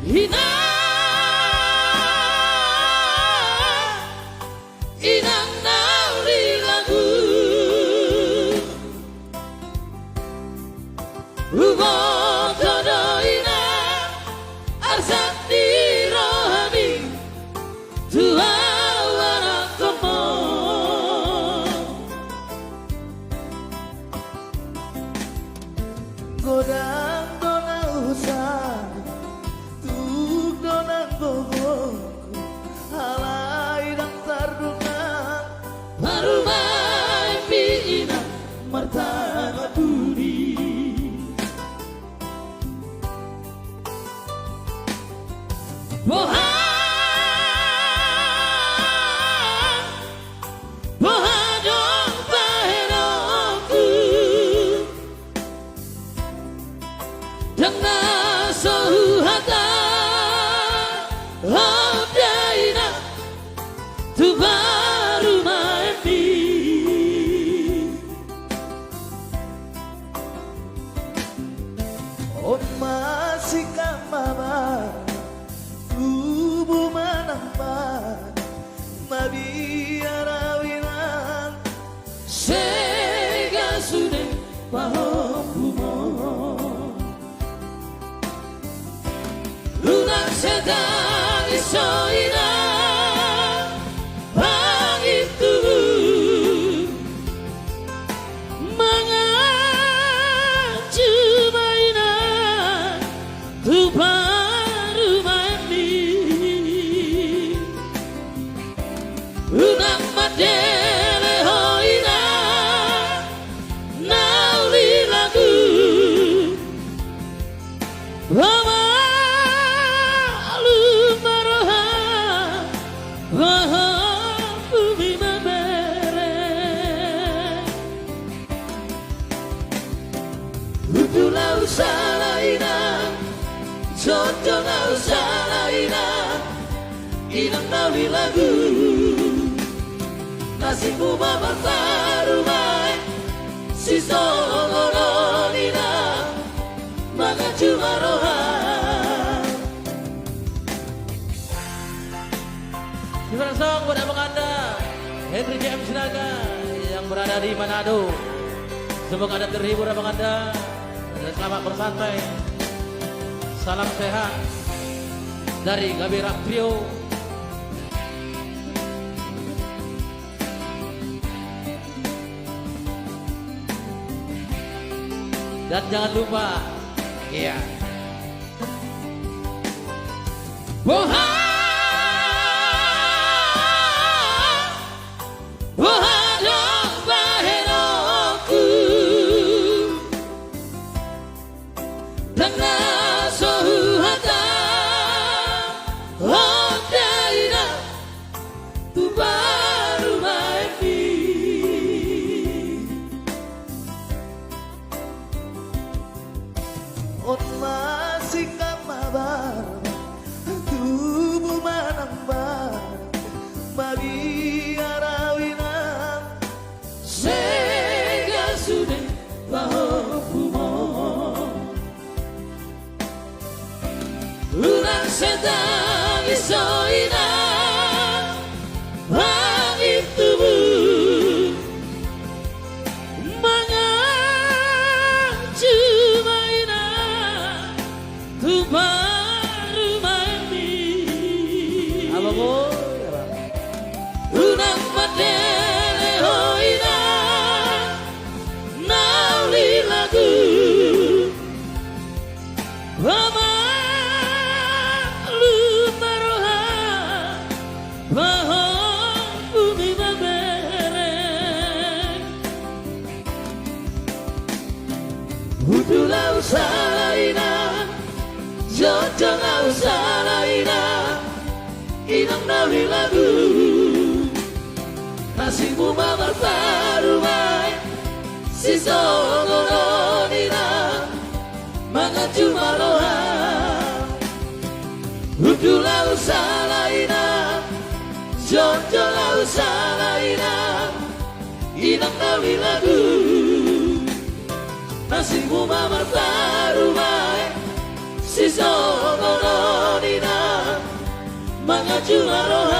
Ina inang nauli lagu Rumah todo ina arsak di rohani Tua warang komo Godang dona usah Tuk donang gogoku Halai dan tardungan Baru main bina Martana budi Bohan Bohadong paheroku Dengan sohata Hadaina Tu baru main On masih kamar Tubuh menambah Nabi arawinan Sega sudah pahokumo Lunak sedang isoina Pangit tubuh Mengacu mainan Tu baru mandi Lunak madele hoina Nauli lagu Rama Utulau salaina Jodoh lau salaina Inang nawi lagu Nasibmu mamar tarumai Si solongonina Maka cuma rohan Gimana song buat abang anda Henry JM Sinaga yang berada di Manado. Semoga anda terhibur abang anda dan selamat bersantai. Salam sehat dari Gabira Trio. Dan jangan lupa iya Bohan Bohadong paheroku Dengan sohata Hadaina Tu baru main On masih kamar Tubuh menambah Mabi arawinan Sega sudah pahokumo Lunak sedang isoina Pangit tubuh Mengacu mainan Tu baru mandi abang boy. Lunak madele hoina Nauli lagu Rama lumaroha Bahon bumi babere Utulau salaina Jodoh lau salaina Inang nauli lagu Nasibmu mamar tarumai Si solongonina Maka cuma rohan Utulau salaina Jodoh lau salaina Inang nawi lagu Nasibmu mamar tarumai Si solongonina Mangaju Maroha